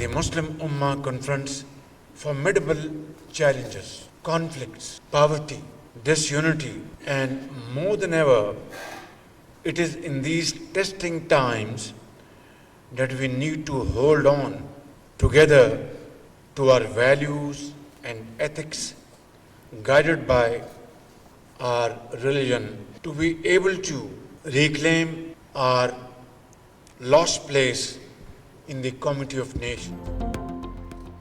the Muslim Ummah confronts formidable challenges, conflicts, poverty, disunity, and more than ever, it is in these testing times that we need to hold on together to our values and ethics, guided by our religion, to be able to reclaim our lost place in the community of nations.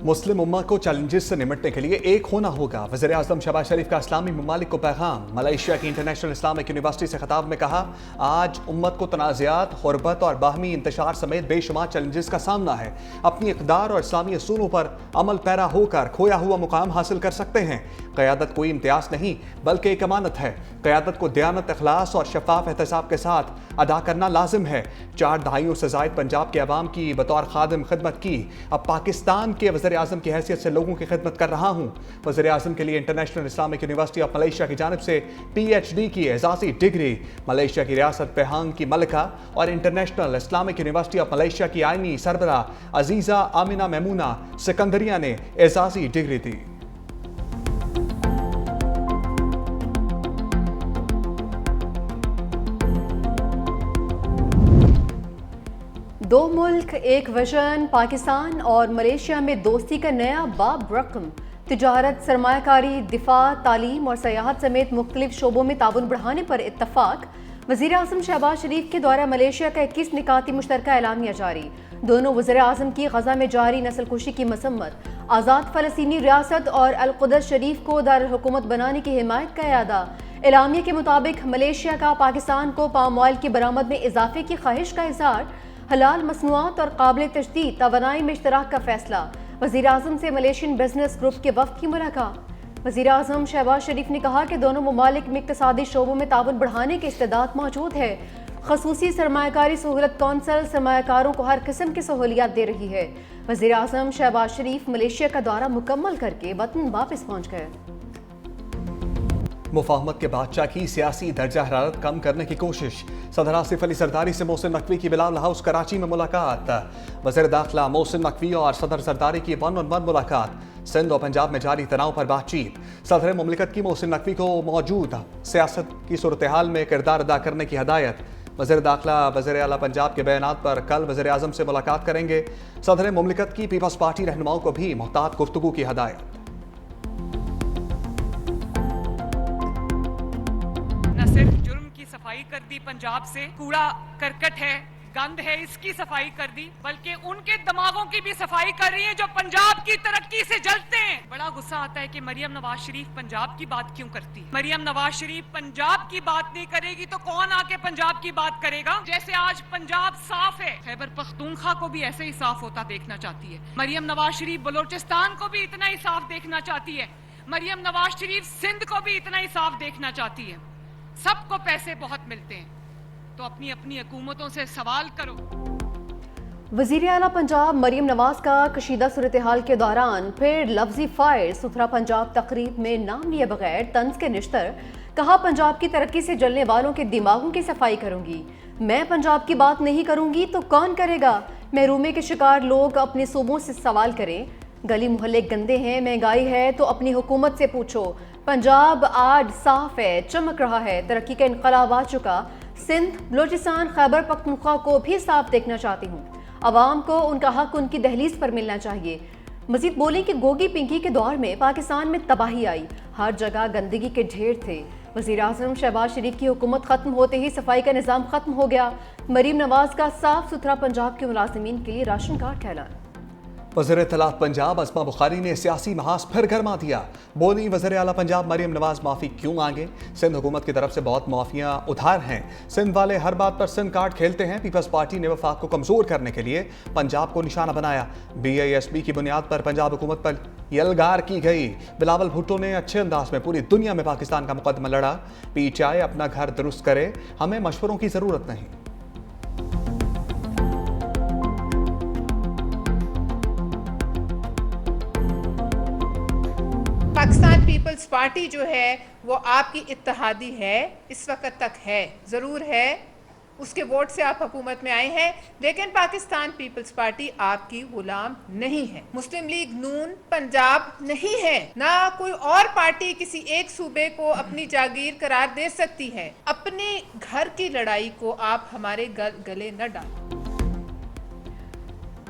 मुस्लिम उम्मा को challenges से निपटने के लिए एक होना होगा। वज़ीर आज़म शहबाज शरीफ का इस्लामी ममालिक को पैगाम। मलेशिया की इंटरनेशनल इस्लामिक यूनिवर्सिटी से खिताब में कहा, आज उम्मत को तनाज़ात, ग़ुरबत और बाहमी इंतशार समेत बेशुमार चैलेंजेस का सामना है। अपनी इक़दार और इस्लामी असूलों पर अमल पैरा होकर खोया हुआ मुकाम हासिल कर सकते हैं। क़यादत कोई इम्तियाज़ नहीं बल्कि एक अमानत है। क़यादत को दयानत, इखलास और शफ़ाफ़ एहतसाब के साथ अदा करना लाजिम है। 4 दहाइयों से ज़ायद पंजाब के अवाम की बतौर खादिम खिदमत की। अब पाकिस्तान के वज़ीर आज़म की हैसियत से लोगों की खिदमत कर रहा हूँ। वज़ीर आज़म के लिए international Islamic university of Malaysia की जानिब से PhD की एजाज़ी डिग्री, मलेशिया की रियासत पेहांग की मलिका और international Islamic university of Malaysia की आइनी सरबरा अजीज़ा आमिना मैमूना सिकंदरिया ने एजाज़ी डिग्री दी। दो मुल्क एक विजन, पाकिस्तान और मलेशिया में दोस्ती का नया बाब रकम। तिजारत, सरमायाकारी, दिफा, तालीम और सयाहत समेत मुख्तलिफ शोबों में ताउन बढ़ाने पर इत्तफाक। वज़ीर आज़म शहबाज शरीफ के द्वारा मलेशिया का 21 निकाती मुश्तरका एलामिया जारी। दोनों वज़ीर आज़म की गज़ा में जारी नस्लकुशी की मसम्मत, आज़ाद फ़लस्तीनी रियासत और अल-कुद्स शरीफ को दारुल हुकूमत बनाने की हिमायत का इरादा। एलामिया के मुताबिक मलेशिया का पाकिस्तान को पाम ऑयल की बरामद में इजाफे की ख्वाहिश का इज़हार, हलाल मसनूआत और काबिल तजदीद तवानाई में इश्तराक का फैसला। वज़ीर आज़म से मलेशियन बिजनेस ग्रुप के वफ़द की मुलाकात। वज़ीर आज़म शहबाज शरीफ ने कहा कि दोनों ममालिक में इक़्तिसादी शोबों में ताउन बढ़ाने की इस्तेदाद मौजूद है। ख़ुसूसी सरमायाकारी सहूलत कौंसल सरमायाकारों को हर किस्म की सहूलियात दे रही है। वज़ीर आज़म शहबाज शरीफ मलेशिया का दौरा मुकम्मल करके वतन वापस पहुँच गए। मुफाहमत के बादशाह की सियासी दर्जा हरारत कम करने की कोशिश। सदर आसिफ अली सरदारी से मोहसिन नकवी की बिलावल हाउस कराची में मुलाकात। वज़ीर दाखिला मोहसिन नकवी और सदर सरदारी की 1-on-1 मुलाकात। सिंध और पंजाब में जारी तनाव पर बातचीत। सदर मुमलिकत की मोहसिन नकवी को मौजूद सियासत की सूरत हाल में किरदार अदा करने की हदायत। वज़ीर दाखिला वज़ीर आला पंजाब के बयानात पर कल वज़ीर आज़म से मुलाकात करेंगे। सदर मुमलिकत की पीपल्स पार्टी रहनुमाओं को भी मुहतात गुफ्तगू की हदायत। सिर्फ जुर्म की सफाई कर दी, पंजाब से कूड़ा करकट है, गंद है, इसकी सफाई कर दी, बल्कि उनके दिमागों की भी सफाई कर रही है जो पंजाब की तरक्की से जलते हैं। बड़ा गुस्सा आता है कि मरियम नवाज शरीफ पंजाब की बात क्यों करती है। मरियम नवाज शरीफ पंजाब की बात नहीं करेगी तो कौन आके पंजाब की बात करेगा। जैसे आज पंजाब साफ है, खैबर पख्तूनख्वा को भी ऐसे ही साफ होता देखना चाहती है। मरियम नवाज शरीफ बलोचिस्तान को भी इतना ही साफ देखना चाहती है। मरियम नवाज शरीफ सिंध को भी इतना ही साफ देखना चाहती है। सबको पैसे बहुत मिलते हैं तो अपनी अपनी हुकूमतों से सवाल करो। वज़ीर आला पंजाब मरियम नवाज का कशीदा सूरत हाल के दौरान फिर लफ्जी फायर। सुथरा पंजाब तकरीब में नाम लिए बगैर तंज के निश्तर। कहा, पंजाब की तरक्की से जलने वालों के दिमागों की सफाई करूंगी। मैं पंजाब की बात नहीं करूंगी तो कौन करेगा। महरूमे के शिकार लोग अपने सूबों से सवाल करें। गली मोहल्ले गंदे हैं, महंगाई है तो अपनी हुकूमत से पूछो। पंजाब आज साफ है, चमक रहा है, तरक्की का इनकलाब आ चुका। सिंध, बलोचिस्तान, खैबर पख्तूनख्वा को भी साफ देखना चाहती हूँ। अवाम को उनका हक उनकी दहलीज पर मिलना चाहिए। मजीद बोले कि गोगी पिंकी के दौर में पाकिस्तान में तबाही आई, हर जगह गंदगी के ढेर थे। वज़ीर आज़म शहबाज शरीफ की हुकूमत खत्म होते ही सफाई का निज़ाम खत्म हो गया। मरीम नवाज का साफ सुथरा पंजाब के मुलाजिमीन के लिए राशन कार्ड का ऐलान। वज़ीर इत्तलात पंजाब अस्मा बुखारी ने सियासी महाज फिर गरमा दिया। बोली, वज़ीर आला पंजाब मरियम नवाज माफ़ी क्यों मांगे। सिंध हुकूमत की तरफ से बहुत माफियाँ उधार हैं। सिंध वाले हर बात पर सिंध कार्ड खेलते हैं। पीपल्स पार्टी ने वफाक को कमज़ोर करने के लिए पंजाब को निशाना बनाया। BISB की बुनियाद पर पंजाब हुकूमत पर यलगार की गई। बिलावल भुट्टो ने अच्छे अंदाज में पूरी दुनिया में पाकिस्तान का मुकदमा लड़ा। PTI अपना घर दुरुस्त करे, हमें मशवरों की ज़रूरत नहीं। पाकिस्तान पीपल्स पार्टी जो है वो आपकी इत्तेहादी है, इस वक्त तक है, ज़रूर है, उसके वोट से आप हुकूमत में आए हैं, लेकिन पाकिस्तान पीपल्स पार्टी आपकी गुलाम नहीं है। मुस्लिम लीग नून पंजाब नहीं है, ना कोई और पार्टी किसी एक सूबे को अपनी जागीर करार दे सकती है। अपने घर की लड़ाई को आप हमारे गले न डालें।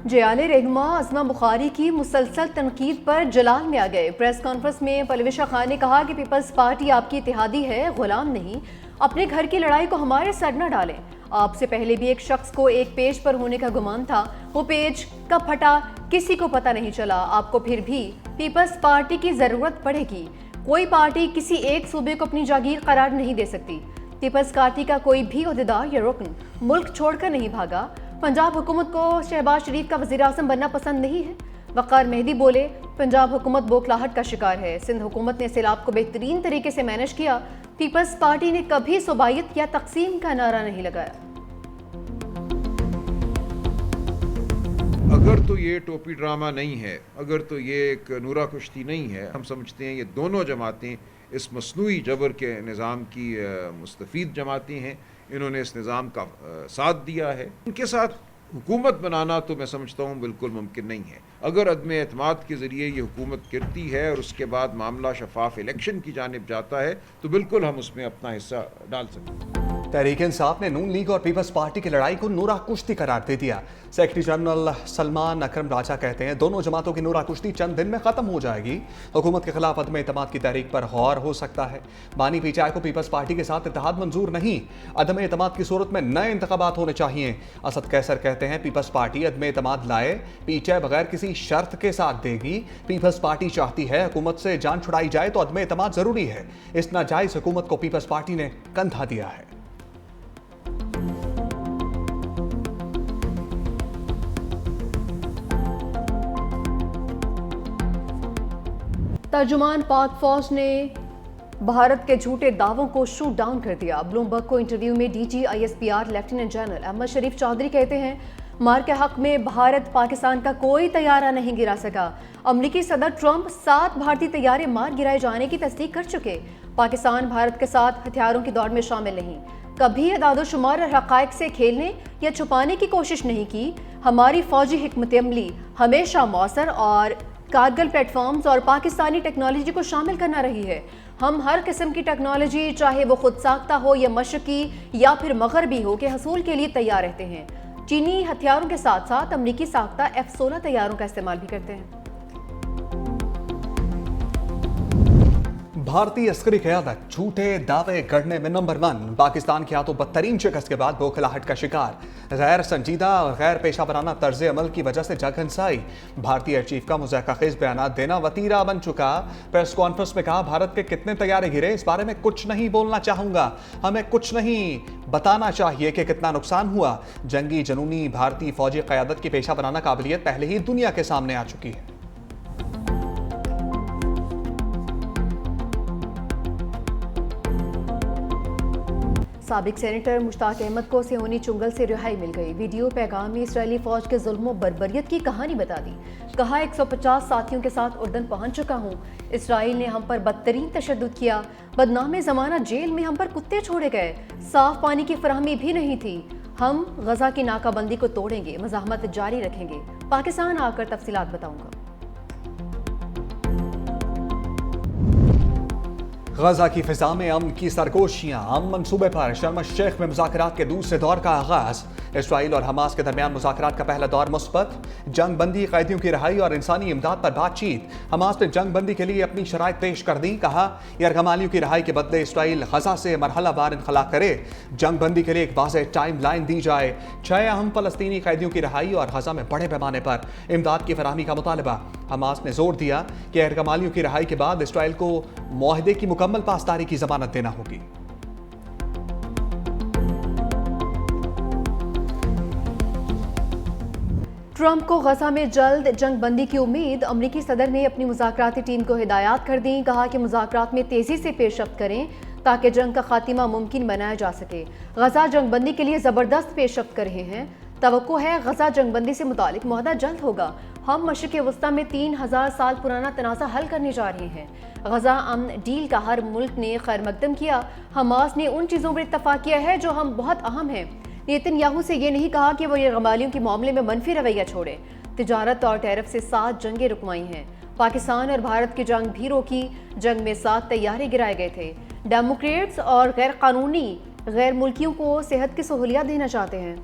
जयाले रहनुमा अज़मा बुखारी की मुसलसल तनकीद पर जलाल में आ गए। प्रेस कॉन्फ्रेंस में परवेज़ खान ने कहा कि पीपल्स पार्टी आपकी इत्तेहादी है, गुलाम नहीं। अपने घर की लड़ाई को हमारे सर न डालें। आपसे पहले भी एक शख्स को एक पेज पर होने का गुमान था, वो पेज कब फटा किसी को पता नहीं चला। आपको फिर भी पीपल्स पार्टी की ज़रूरत पड़ेगी। कोई पार्टी किसी एक सूबे को अपनी जागीर करार नहीं दे सकती। पीपल्स पार्टी का कोई भी ओहदेदार या रुकन मुल्क छोड़कर नहीं भागा। पंजाब हुकूमत को शहबाज शरीफ का वज़ीर आज़म बनना पसंद नहीं है। वक़ार मेहदी बोले, पंजाब हुकूमत बौखलाहट का शिकार है। सिंध हुकूमत ने सैलाब को बेहतरीन तरीके से मैनेज किया। पीपल्स पार्टी ने कभी सूबायत या तकसीम का नारा नहीं लगाया। अगर तो ये टोपी ड्रामा नहीं है, अगर तो ये एक नूरा कुश्ती नहीं है, हम समझते हैं ये दोनों जमातें इस मसनूई जबर के निज़ाम की मुस्तफ़ीद जमातें हैं। इन्होंने इस निज़ाम का साथ दिया है। उनके साथ हुकूमत बनाना तो मैं समझता हूँ बिल्कुल मुमकिन नहीं है। अगर अदम एतमाद के ज़रिए ये हुकूमत गिरती है और उसके बाद मामला शफाफ इलेक्शन की जानिब जाता है तो बिल्कुल हम उसमें अपना हिस्सा डाल सकते हैं। तहरीक इंसाफ ने नून लीग और पीपल्स पार्टी की लड़ाई को नूरा कुश्ती करार दे दिया। सेक्रेटरी जनरल सलमान अकरम राजा कहते हैं दोनों जमातों की नूरा कुश्ती चंद दिन में खत्म हो जाएगी। हुकूमत के खिलाफ अदम एतमाद की तहरीक पर गौर हो सकता है। बानी पीचाई को पीपल्स पार्टी के साथ इत्तेहाद मंजूर नहीं। अदम एतमाद की सूरत में नए इंतखाबात होने चाहिए। असद कैसर कहते हैं पीपल्स पार्टी अदम एतमाद लाए, पीचाई बगैर किसी शर्त के साथ देगी। पीपल्स पार्टी चाहती है हुकूमत से जान छुड़ाई जाए तो अदम एतमाद जरूरी है। इस नाजायज हुकूमत को पीपल्स पार्टी ने कंधा दिया है। तर्जुमान पाक फौज ने भारत के झूठे दावों को शूट डाउन कर दिया। ब्लूमबर्ग को इंटरव्यू में DG ISPR lieutenant general Ahmed Sharif Chaudhry कहते हैं मार के हक में भारत पाकिस्तान का कोई तैयारा नहीं गिरा सका। अमरीकी सदर ट्रंप 7 भारतीय तैयारे मार गिराए जाने की तस्दीक कर चुके। पाकिस्तान भारत के साथ हथियारों की दौड़ में शामिल नहीं। कभी अदादोशुमार और हक़ाइक़ से खेलने या छुपाने की कोशिश नहीं की। हमारी फौजी हिकमत अमली हमेशा मौसर और कारगिल प्लेटफॉर्म्स और पाकिस्तानी टेक्नोलॉजी को शामिल करना रही है। हम हर किस्म की टेक्नोलॉजी, चाहे वो खुद साख्ता हो या मशरकी या फिर मगरबी हो, के हसूल के लिए तैयार रहते हैं। चीनी हथियारों के साथ साथ अमरीकी साख्ता F-16 तैयारों का इस्तेमाल भी करते हैं। भारतीय अस्करी क़यादत झूठे दावे गढ़ने में नंबर 1। पाकिस्तान की हाथों बदतरीन शिकस्त के बाद बौखलाहट का शिकार। गैर संजीदा और गैर पेशा वराना तर्ज अमल की वजह से जग हंसाई। भारतीय एयर चीफ का मुज़ाहिर बयान देना वतीरा बन चुका। प्रेस कॉन्फ्रेंस में कहा भारत के कितने तैयारे गिरे इस बारे में कुछ नहीं बोलना चाहूंगा। हमें कुछ नहीं बताना चाहिए कि कितना नुकसान हुआ। जंगी जनूनी भारतीय फौजी क़यादत की पेशा वराना काबिलियत पहले ही दुनिया के सामने आ चुकी है। साबिक सेनेटर मुश्ताक अहमद को सेहोनी चुंगल से रिहाई मिल गई। वीडियो पैगाम में इसराइली फौज के जुल्म और बर्बरियत की कहानी बता दी। कहा 150 साथियों के साथ उर्दन पहुंच चुका हूं। इसराइल ने हम पर बदतरीन तशद्दुद किया। बदनाम जमाना जेल में हम पर कुत्ते छोड़े गए। साफ पानी की फराहमी भी नहीं थी। हम गजा की नाकाबंदी को तोड़ेंगे, मज़ाहमत जारी रखेंगे। पाकिस्तान आकर तफसीलात बताऊंगा। गजा की फिजा में अमन की सरगोशियां। अमन मंसूबे पर शर्म शेख में मुज़ाकरात के दूसरे दौर का आगाज। इसराइल और हमास के दरमियान मुज़ाकरात का पहला दौर मुस्बत। जंग बंदी, कैदियों की रिहाई और इंसानी इमदाद पर बातचीत। हमास ने जंग बंदी के लिए अपनी शराइत पेश कर दी। कहा यरगमालियों की रिहाई के बदले इसराइल गजा से मरहलावार इनखला करे। जंग बंदी के लिए एक वाज़ेह टाइम लाइन दी जाए। 6 अहम फलस्तीनी कैदियों की रिहाई और गजा में बड़े पैमाने पर इमदाद की फराहमी का मुतालबा। हमास ने जोर दिया कि यरगमालियों की रिहाई के बाद इसराइल को मुआहदे की मुकम्मल पासदारी की जमानत देना होगी। ट्रंप को गजा में जल्द जंग बंदी की उम्मीद। अमरीकी सदर ने अपनी मुज़ाकराती टीम को हिदायत कर दी। कहा कि मुज़ाकरात में तेजी से पेशरफ्त करें ताकि जंग का खात्मा मुमकिन बनाया जा सके। गजा जंग बंदी के लिए ज़बरदस्त पेशरफ्त कर रहे हैं। तवक्को है गजा जंग बंदी से मुतालिक मुआहदा जल्द होगा। हम मशरिक़ वस्ता में 3000 साल पुराना तनाज़ा हल करने जा रहे हैं। गजा अमन डील का हर मुल्क ने खैर मकदम किया। हमास ने उन चीज़ों पर इत्तफाक किया है जो हम बहुत अहम हैं। नेतन्याहू से ये नहीं कहा कि वो यरगमालियों के मामले में मनफी रवैया छोड़े। तिजारत और टैरिफ से 7 जंगें रुकवाई हैं। पाकिस्तान और भारत की जंग भी रोकी। जंग में 7 तैयारे गिराए गए थे। डेमोक्रेट्स और गैर कानूनी गैर मुल्कियों को सेहत की सहूलियत देना चाहते हैं।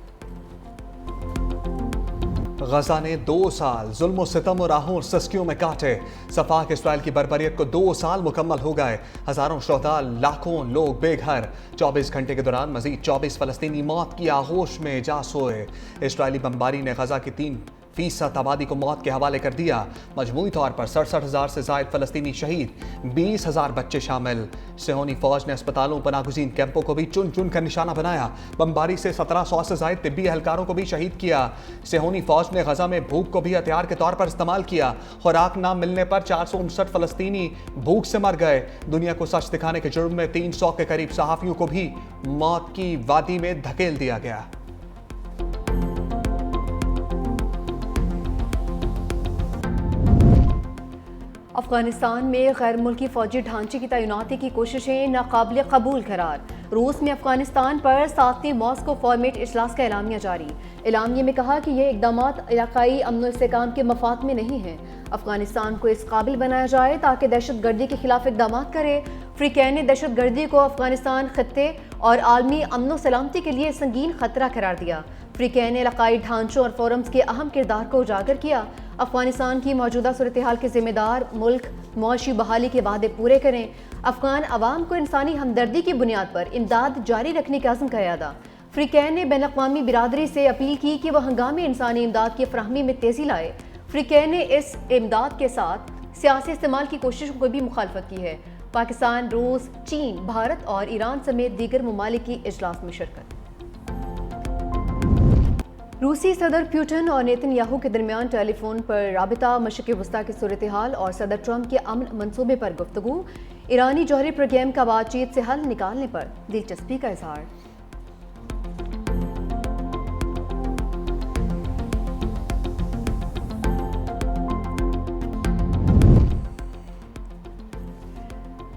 गजा ने 2 साल जुल्म सितम और आहों और सस्कियों में काटे। सफाक इसराइल की बर्बरियत को 2 साल मुकम्मल हो गए। हजारों शुहदा, लाखों लोग बेघर। 24 घंटे के दौरान मजीद 24 फलस्तीनी मौत की आगोश में जा सोए। इसराइली बमबारी ने गजा की 3% आबादी को मौत के हवाले कर दिया। मजमूई तौर पर 67,000 से जायद फलस्तीनी शहीद, 20,000 बच्चे शामिल। सेहोनी फौज ने अस्पतालों, पनागुज़ीन कैंपों को भी चुन चुन कर निशाना बनाया। बमबारी से 1700 से जायद तिब्बी एहलकारों को भी शहीद किया। सेहोनी फौज ने गजा में भूख को भी हथियार के तौर पर इस्तेमाल किया। खुराक न मिलने पर 459 फलस्तीनी भूख से मर गए। दुनिया को सच दिखाने के जुर्म में 300 के करीब सहाफ़ियों को भी मौत की वादी में धकेल दिया गया। अफगानिस्तान में गैर मुल्की फौजी ढांचे की तैनाती की कोशिशें नाकाबिल कबूल करार। रूस में अफगानिस्तान पर 7वीं मॉस्को फॉर्मेट इजलास का एलामिया जारी। एलामिया में कहा कि ये इकदामात इलाकाई अमन इस्तेहकाम के मफाद में नहीं हैं। अफगानिस्तान को इस काबिल बनाया जाए ताकि दहशत गर्दी के खिलाफ इकदाम करे। फ्रीकैन ने दहशत गर्दी को अफगानिस्तान खत्ते और आलमी अमन सलामती के लिए संगीन खतरा करार दिया। फ्रीकैन ने इलाकाई ढांचों और फोरम्स के अहम किरदार को उजागर किया। अफगानिस्तान की मौजूदा सूरत हाल के जिम्मेदार मुल्क मुआशी बहाली के वादे पूरे करें। अफगान अवाम को इंसानी हमदर्दी की बुनियाद पर इमदाद जारी रखने का अज़्म का अदा। फ्रीकैन ने बैन अक़वामी बिरादरी से अपील की कि वह हंगामी इंसानी इमदाद की फराहमी में तेज़ी लाए। फ्रीकैन ने इस इमदाद के साथ सियासी इस्तेमाल की कोशिशों को भी मुखालफत की है। पाकिस्तान, रूस, चीन, भारत और ईरान समेत दीगर ममालिक की इजलास में शिरकत। रूसी सदर पुतिन और नेतन्याहू के दरमियान टेलीफोन पर राबिता, मशरिक़ वस्ता की सूरत हाल और सदर ट्रंप के अमन मंसूबे पर गुफ्तगू। ईरानी जौहरी प्रोग्राम का बातचीत से हल निकालने पर दिलचस्पी का इजहार।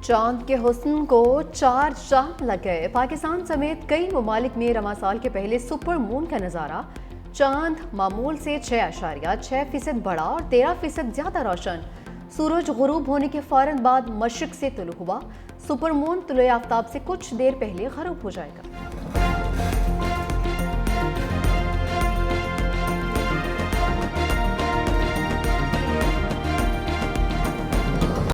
चांद के हुस्न को 4 चांद लग गए। पाकिस्तान समेत कई ममालिक में रवां साल के पहले सुपर मून का नज़ारा। चांद मामूल से 6.6% बड़ा और 13% ज्यादा रोशन। सूरज गुरूब होने के फौरन बाद मशरिक से तुलू हुआ। सुपर मून तुलू आफ्ताब से कुछ देर पहले गरूब हो जाएगा।